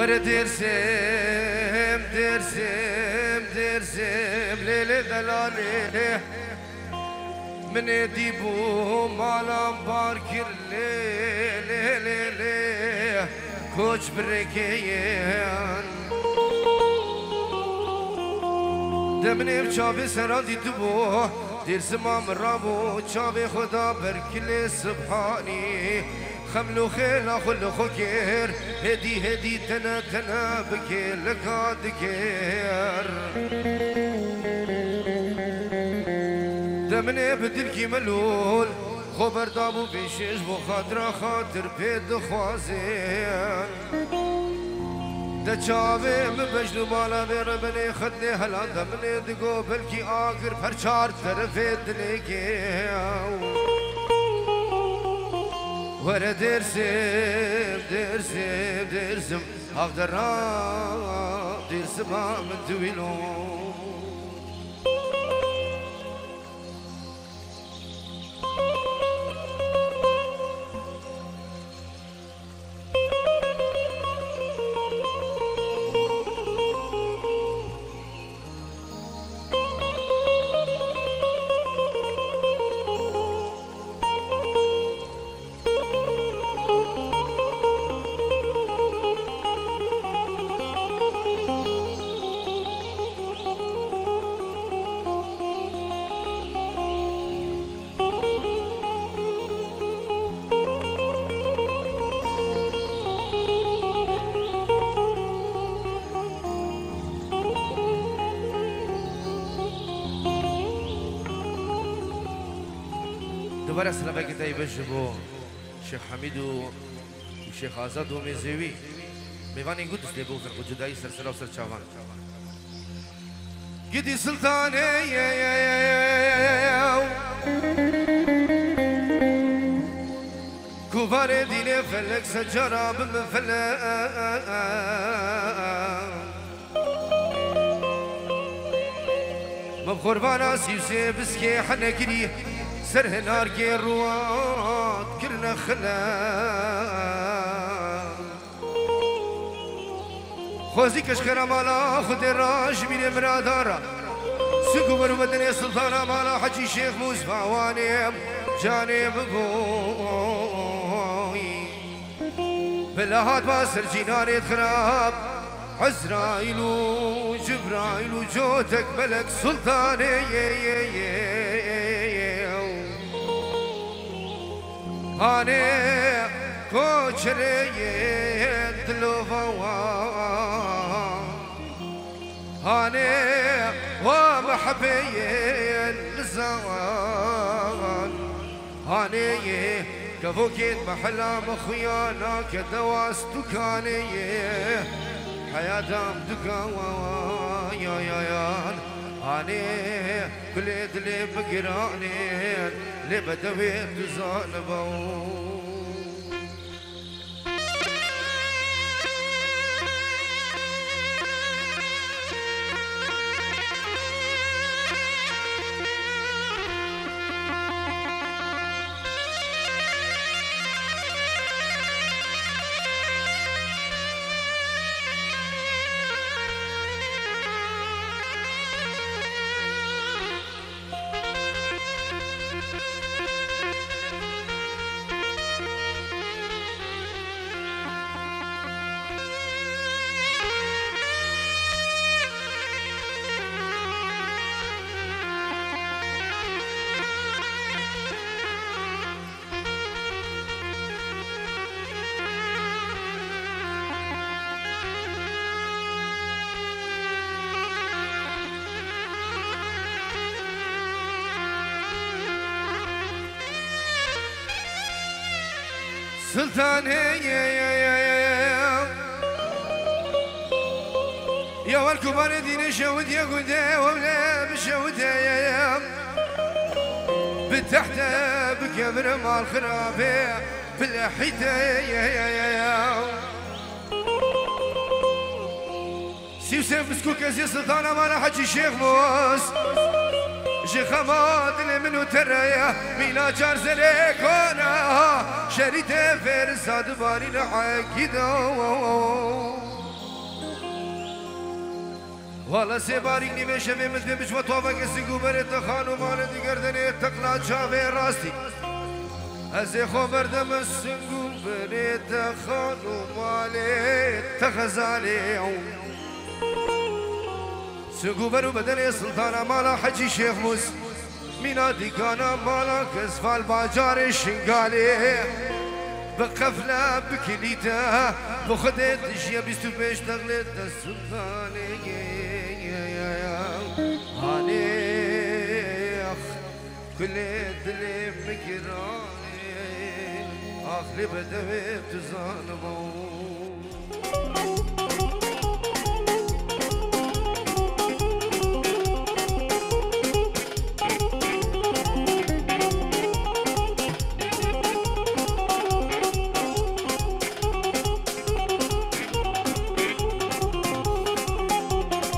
ورا درسم ليلة دلالي من ديبو مالام باركر لي كوش بركيان دمني بشابي سرادي دبو دير سمام رابو شابي خدا بركلي سبحاني خملو خيلا خلو خكير هدي تنا بكير لقاد كير دمني بدلكي ملول خبر دابو بيشيش بو خاطر بيد خوازين دا چاوه مبجلو بالا بير بني خدني هلان دمني دقو بلكي آخر پرچار طرف دلكي ورا درسم أقدر درسم من دويلون دوباره سلام کتایی بشه با شیخ حمید و شیخ آزاد و میزوی میوانی گودش لی بوزن و جدایی سرسلا و سرچاوان گیدی سلطانه کوبار دینه فلک سجارا بمفلک مبخوربانا سيوسي بسكي حنا كري سره نار كي رواد كرنا خلا خوزي كشكرا مالا خد الراج من مرادارا سكو برمدني سلطانا مالا حجي شيخ موسفا وانيم جانب بوي بلاهات باسر جيناري خراب عزرائيل وجبرائيل وجوتك ملك سلطاني هاني كوشري دلوفوان هاني ومحبي الزوان هاني كفوكيت محلام خيانا كدواس دكاني حياتهم دكان يا هاني كل دلي بقراني لبدوي تزانبو سلطاني يا والكبار دين شود يا قدا ولا بشود يا بتحت بكبر مال خرابي بالحيطه يا سيوسف مسكوك يا سلطانه ما حجي شيخ موس شيخ حماد منو تريا مينا جار زريكونا شريت فرزاد بارين عقيدو والله سيباري نيمه شبه مثل بيش وطوافك السيقو بريت خانو مالتي قردني تقلا شافي راستي ازي خو بردم السيقو بريت خانو مالي تخزالي سيقو برو بدني سلطانة مالا حجي شيخ موس مينادي كان مالا كسفال الباجار الشنقالي بقفلة بكليته بخدت اشياء بيستو بيش تغلت السلطاني هاني اخ كل دلي مكراني اخلي بدوي بتزانبو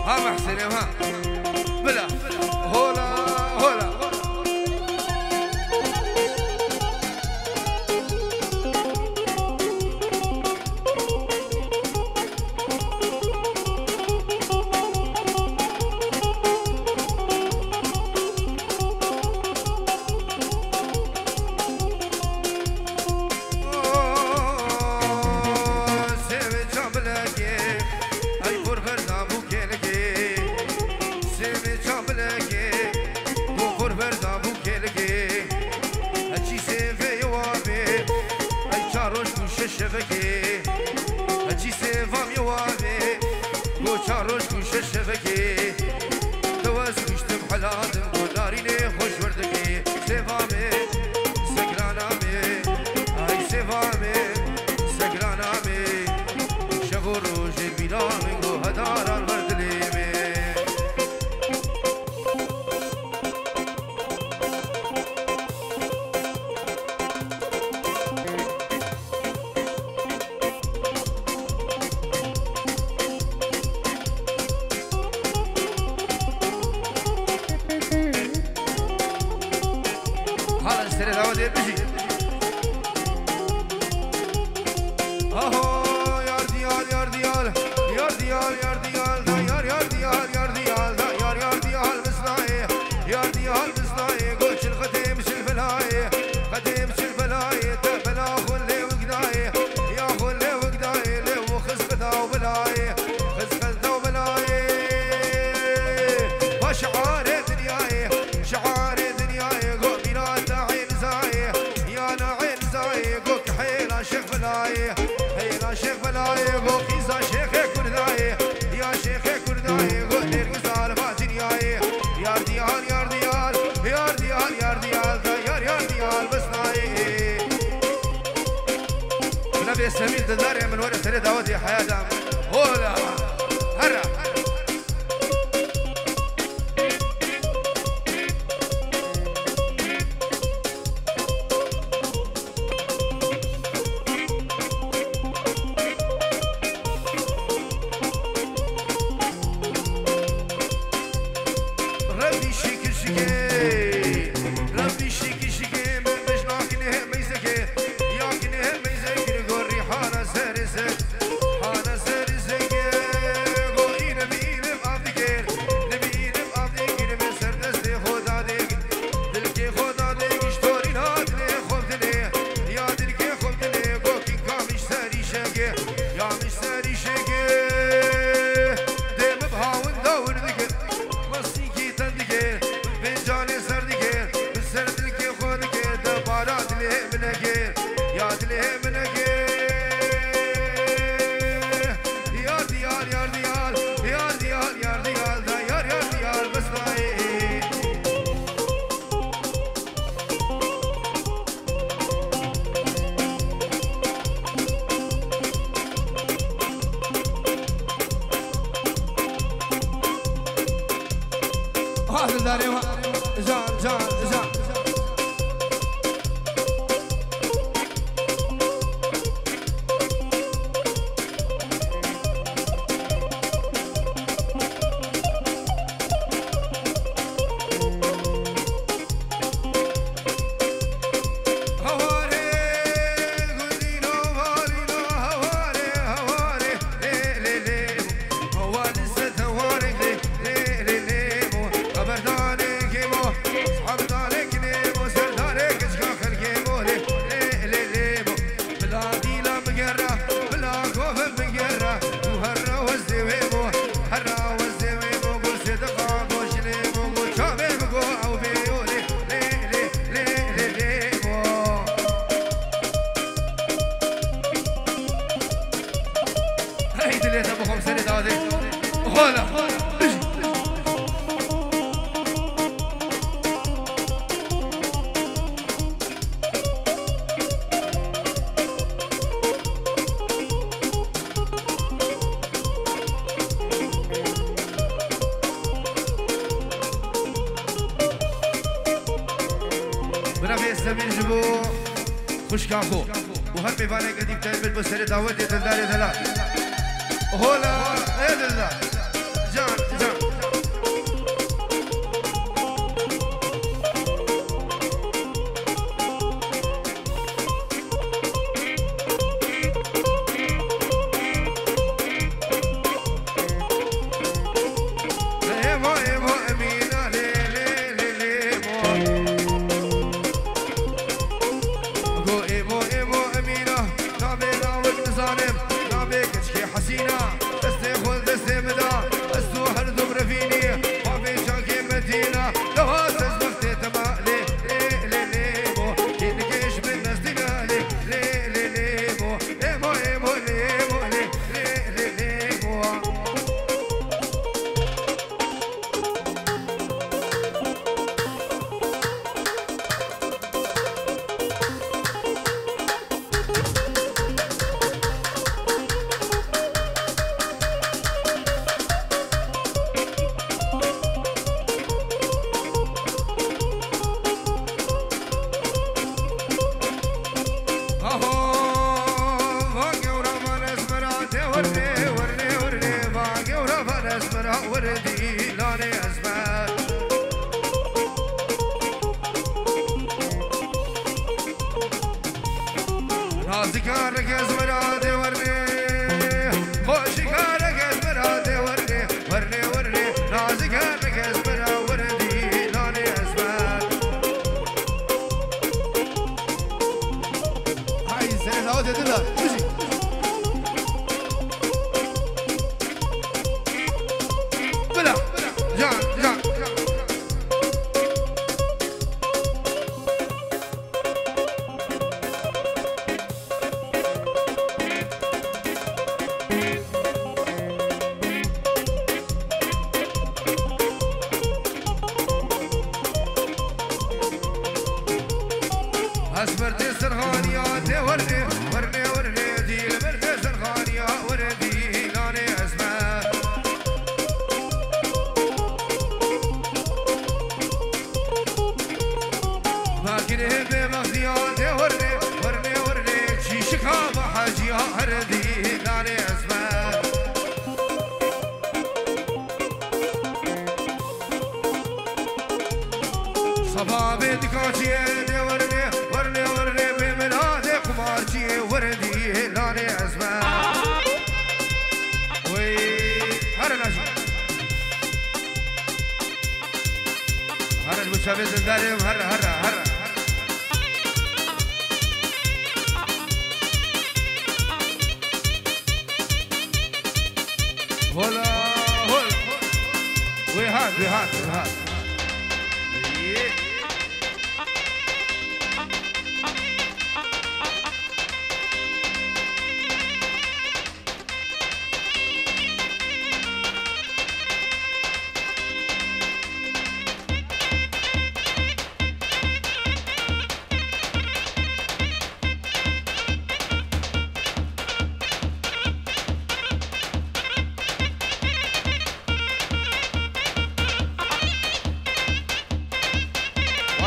ها محسن ها بلا هولا هولا شبكه هجي سيفام يوامي قو شاروش كوش الشبكه تواز كشتم حلادم قو ناريني خوش وردكي سيفامي سكرانامي هاي سيفامي سكرانامي شغو روش البيلامي قو هدار الورد ليمي سمين تداري من ورا سريد اودي حياتها هولا هرا ربي شيك شيكي ربي شيك شيكي من بجناكني ميزكي ياكني ميزكي غوري حانا سرسك حانا سرسك غوري نبيل بافدكير نبيل بافدكير من سردستي خدا ديك دلكي خدا ديك شتوري نادلي خبدلي يا دلكي خبدلي غوكي كامش ساري شاكي يا مش ساري شاكي ديم بهاون دور دكي مصيكي تندكي بنجاني سردكي بسردلكي خودكي دبارات لي منكي يا دلي منكي يا ديال يا ديال يا ديال يا ديال دا يا ديال بس ضايق هذا داري جان جان جان عيد اللي تبغهم سنة هذه هلا برافي السمين جبو خوش كافو وهم بيباني قديم تلبل بسري داود يدلداري دلال هولا يا دلدار جان جان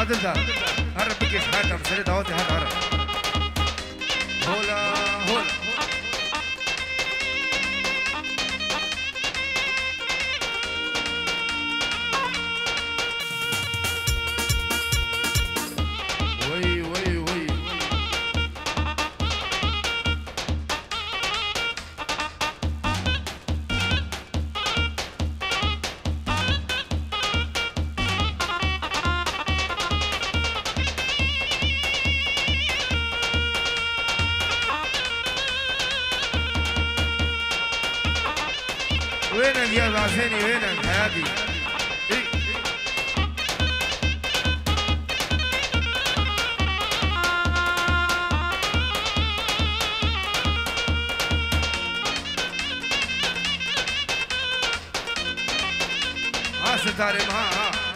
عادل هرب بكيش حاجة مسري دعوتي هاد هرب هولا هولا وي وي وي وينك يا بعثيني وينك حياتي دارم ها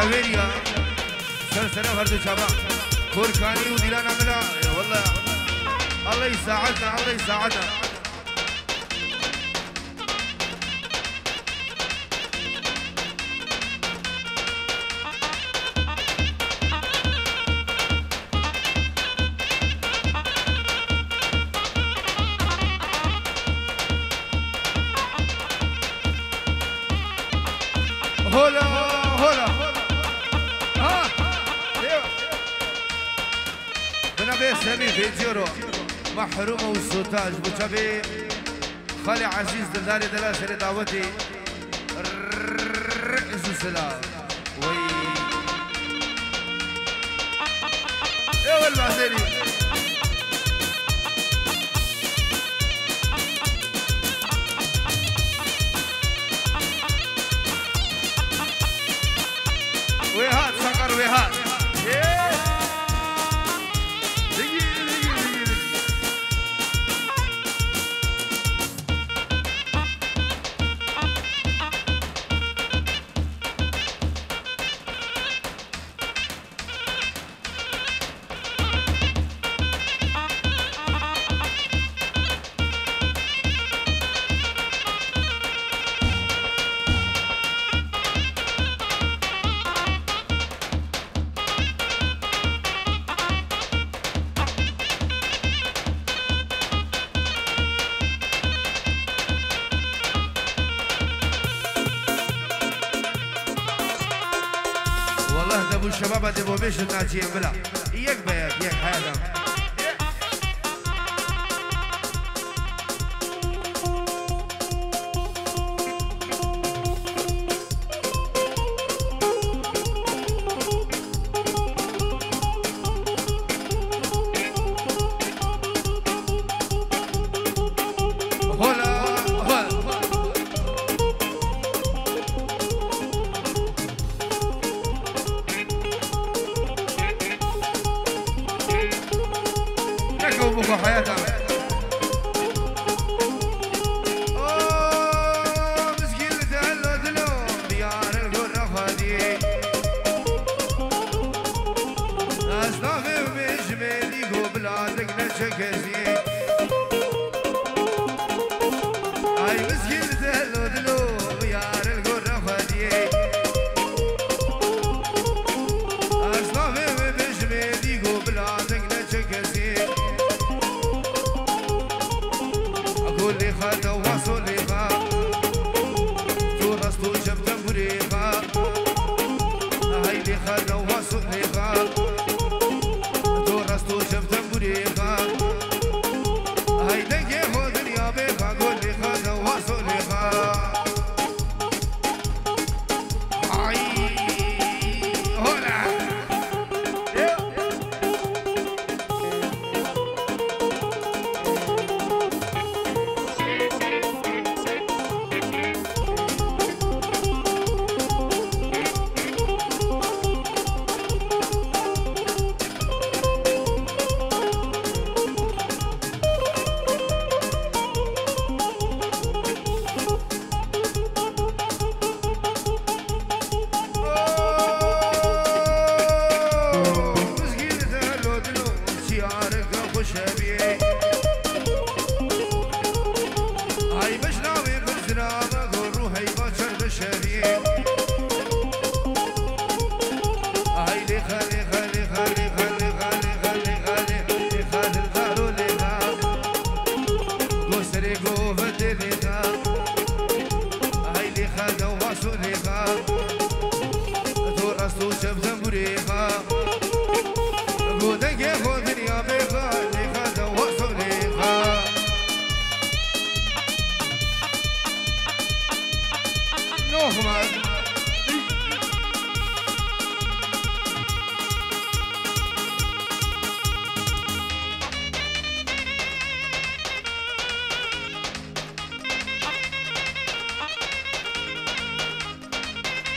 حويريا سلسلة هردو شباب كوركاني وديلانا ملا والله الله يساعدنا الله يساعدنا هولا هولا بنبي سامي فيديورو محرومة والسوتاج بوتابي خالي عزيز دلداري دلاسري دعوتي رئيس السلام وي ايوه المعزيري ويهات سكر ويهات الشباب اللي بو بيش الناجين بلا يك بيك يك هذا حياتها مسكين تهلو دلو ديار القرى خدي أصنافي وبيجمالي قبلاتك نشكزي هاي مسكين تهلو دلو ديار القرى خدي أصنافي وبيجمالي قبلاتك نشكزي كل خد وصلها تورست جبت بريها هاي اللي خد وصلها تورست جبت بريها هاي دقي خذ يا بيها كل خد وصلها هاي هلا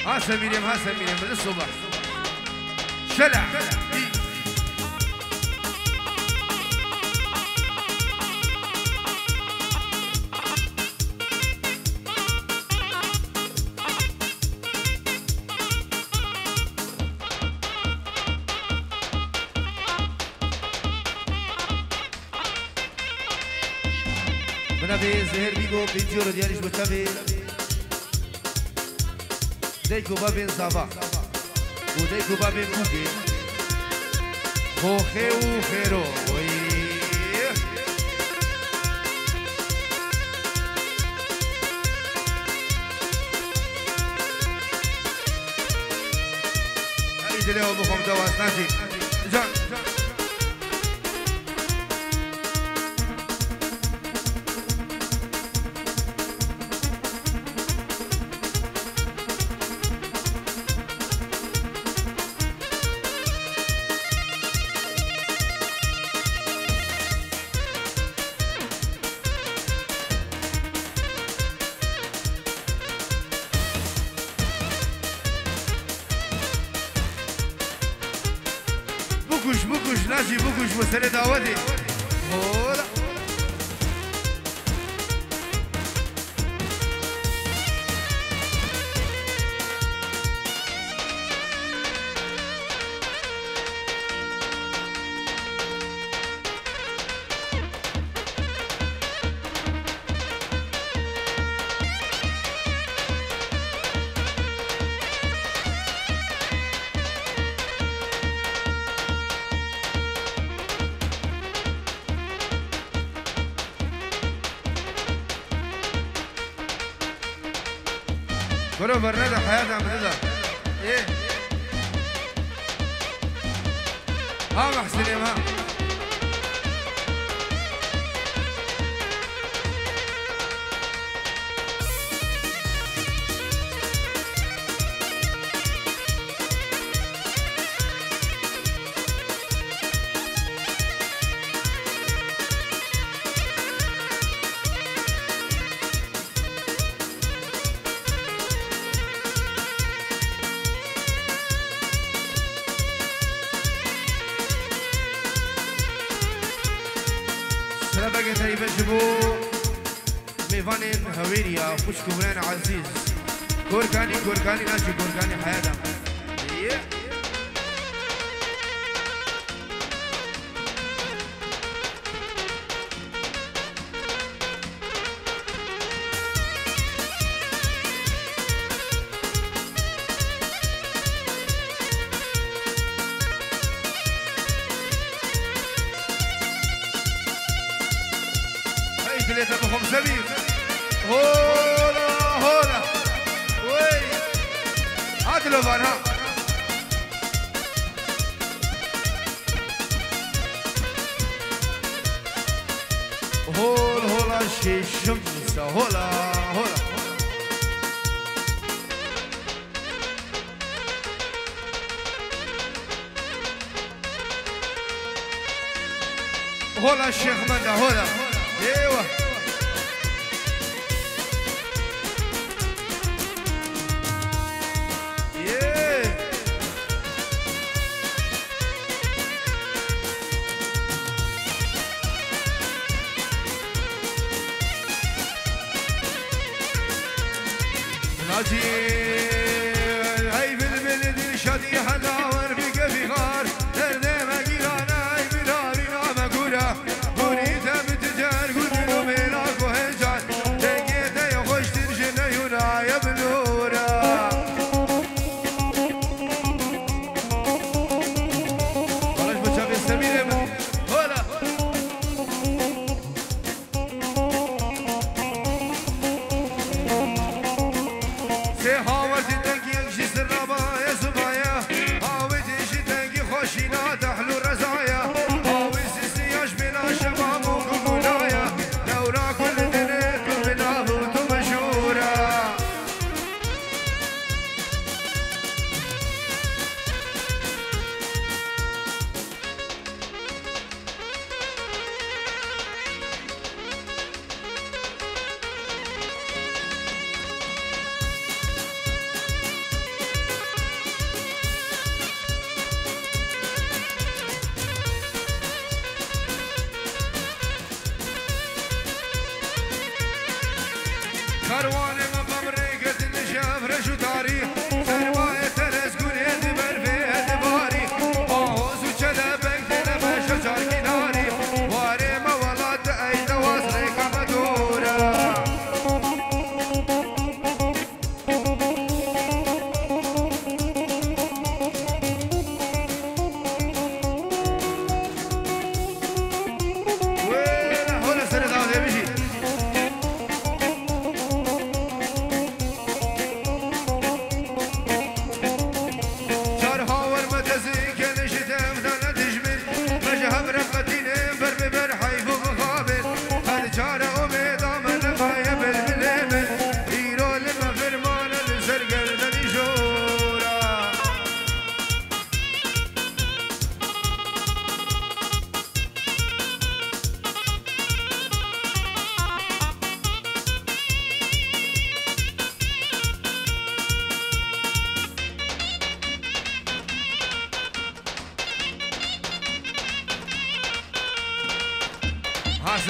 هسه ميريم من الصبح شلع منابي زهر بيجو بيجورو دياليش بتابي ديكو بابين صافا وديكو بابين بوكي خوخي وخيرو هاي دليو بخم دواس ناجي جان بوكوش ناجي بوكوش مسألة دعوتي هولا كله برنده حياتها من ده ايه ها محسن ها سلامك تايبه جبو ميفانين هويريا خوش كوران عزيز كوركاني ناجي كوركاني حياتها ثلاثة بخمسة مين هولا وي عدلوا بانها هولا شي شمسة هولا هولا الشيخ منده هولا ايوه ناجي هاي بالبلد شادي حناور في قفيغار ما قيرانا هاي بلارنا مقولة قوليتا بتجار قولوا ميلاك وهجار تقيتا يخش ترجنا يونا يا بلورا خلاص بتشافي السمير هولا هاوت الدنقي يمشي سرابا يا صبايا هاوت يمشي الدنقي خوشينا تحلو الرزايا هاوت سيسياش بلا شباب وكوكولايا دورا كل دنيا بلا بوتو مشهورة كروان من بمريكة النشاف رشو تاريخ سرماية ترسكون يد برفي يد باري باهوز وشلبك دلما شجر كناري واري مولات ايد واصلك مدورة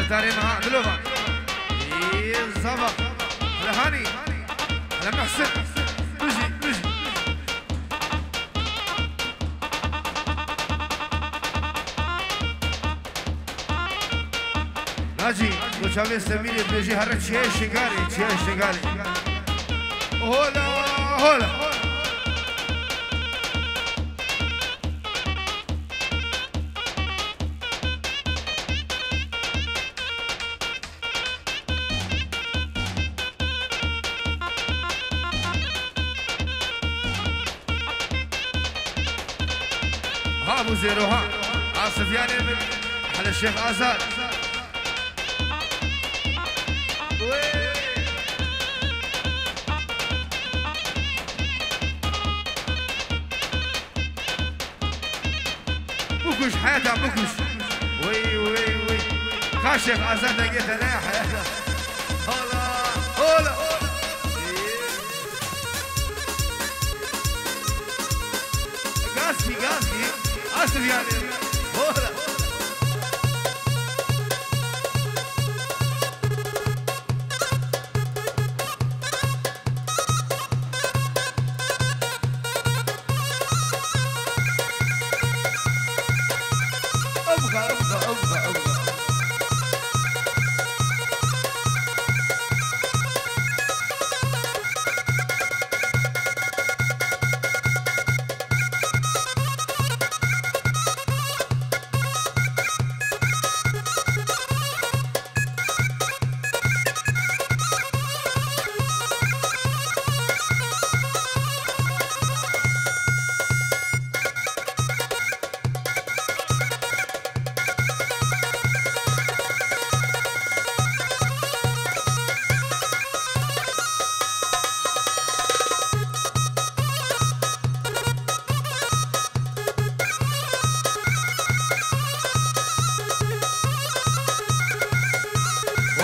ستاري مع دلوفا الزبق على هاني على محسن نجي ناجي وشافي سميري بيجي هرت شيء شقاري هولا ابو زيروها عاصف يعني من على الشيخ آزاد بكش حياتها بكش وي خاشف آزاد لقيت انا حياتها هولا قاسي آسف يعني هولا أبغى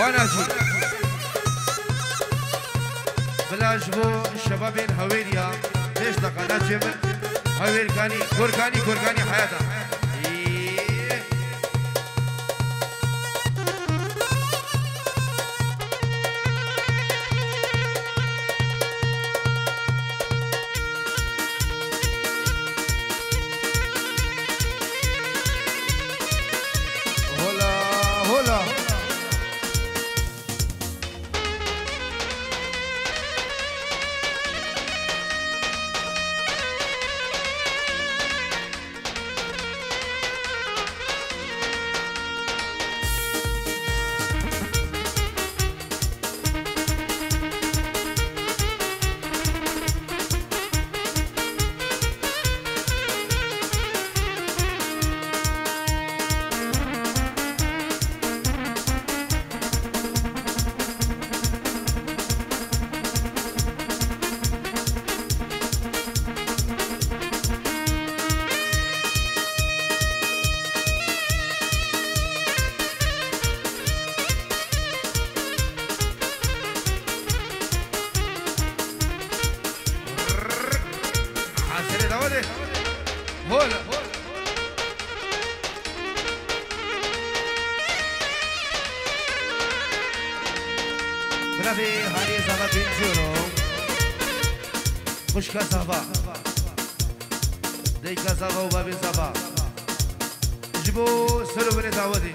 وناجي بلاش بو الشبابين هويريا ليش دقالات جبل هوير كاني كوركاني حياتها هولا هولا برافي هاني زابا بنجورو خوشكا زابا ديكا زابا وبابي زابا جيبو سلو بني داودي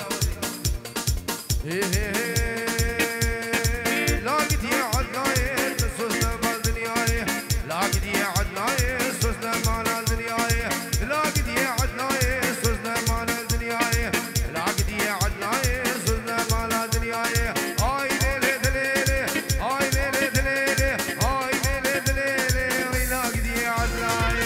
لاقد يا عدناي سوسنا مال دنياي لاقد يا عدناي سوسنا مال دنياي لاقد يا عدناي سوسنا مال دنياي لاقد يا عدناي سوسنا مال دنياي هاي ليلي دليلي هاي ليلي دليلي هاي ليلي دليلي لاقد يا عدناي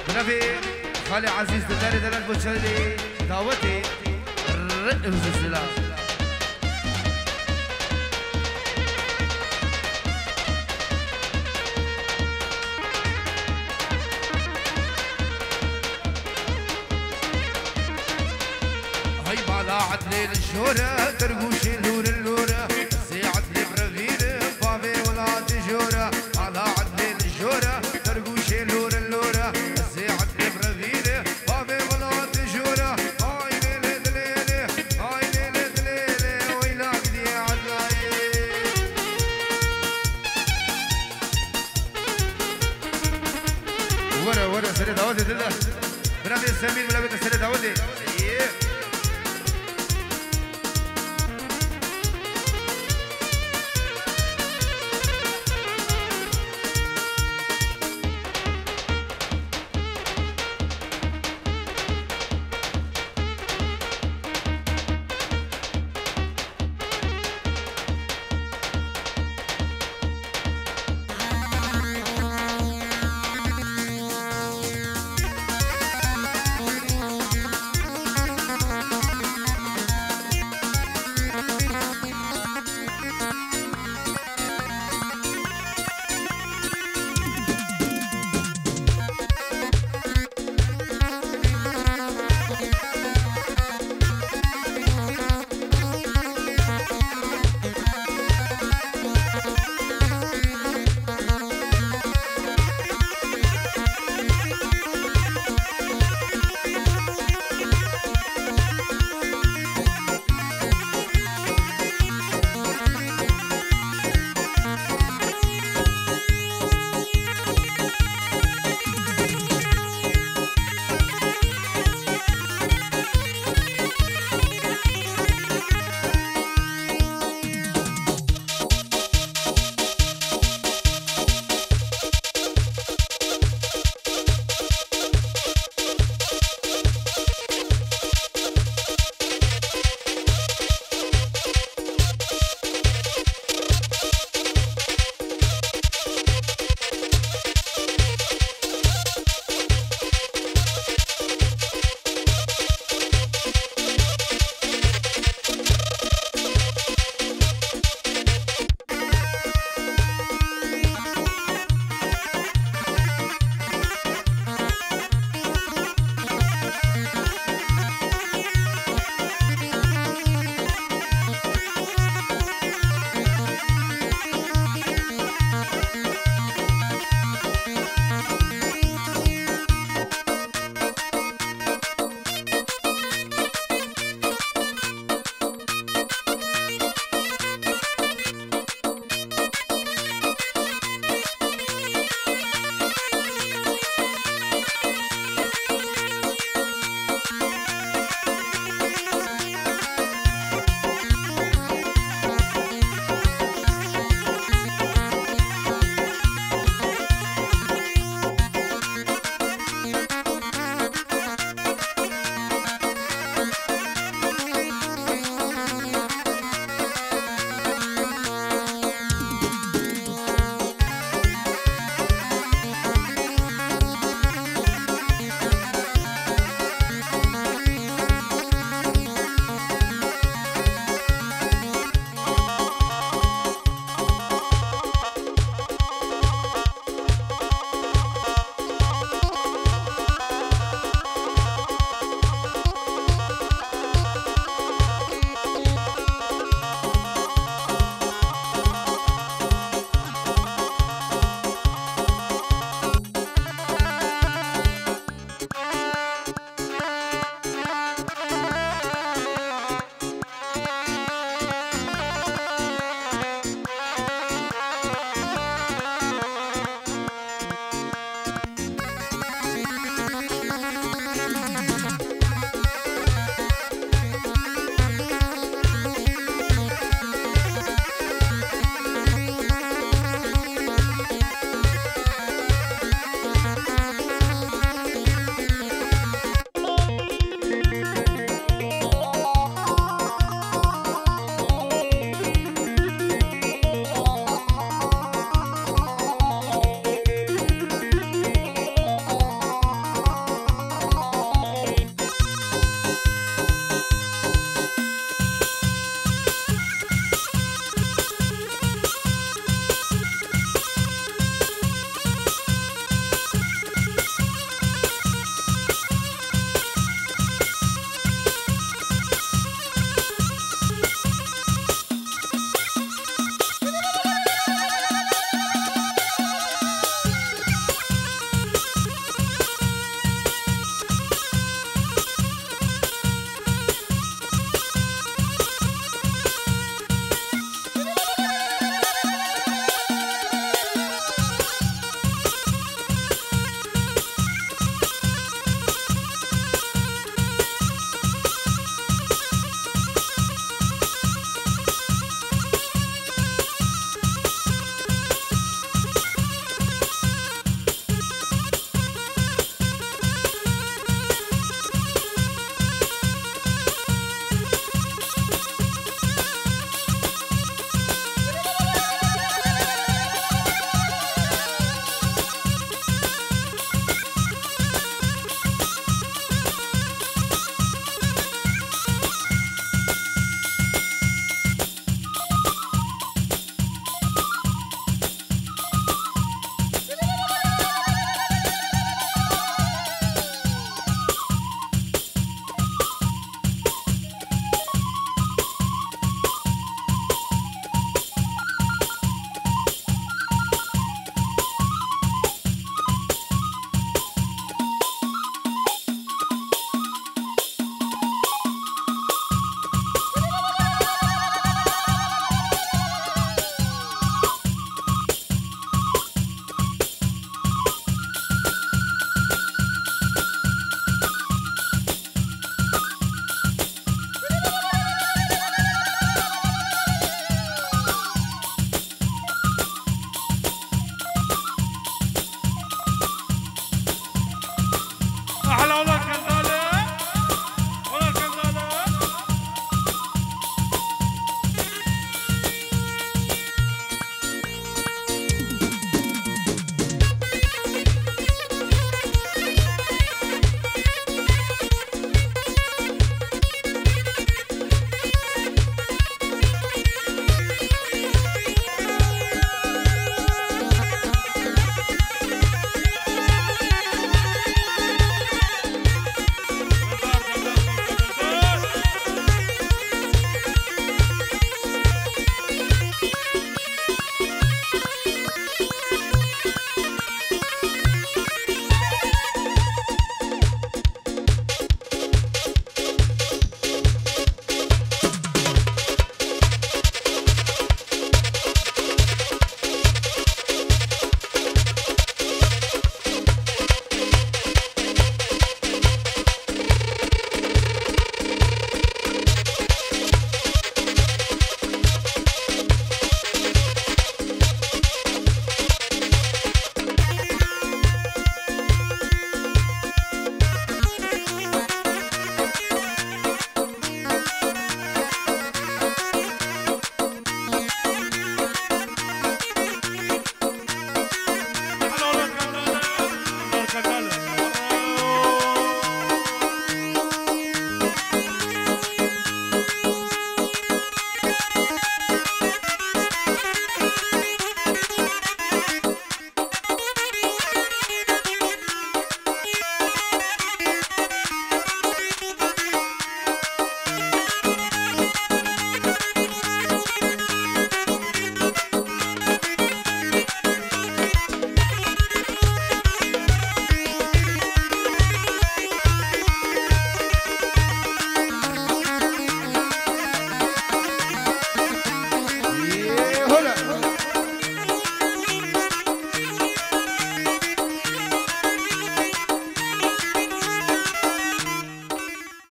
برافي خالي عزيز دلالي دلال بوشالي دعوتي الرق الزلزلة هاي بالا عدلي للشورة ترقوشي اللورة اللورة سي عدلي برافيل بابي ولا تجورة بالا عدلي للشورة ترقوشي اللورة اللورة سي عدلي برافيل بابي ولا تجورة هاي ليلي دليلي هاي ليلي دليلي ويلاك دي عدلاي ورا سري داودي دلة برافي سمين ولا بيت سري داودي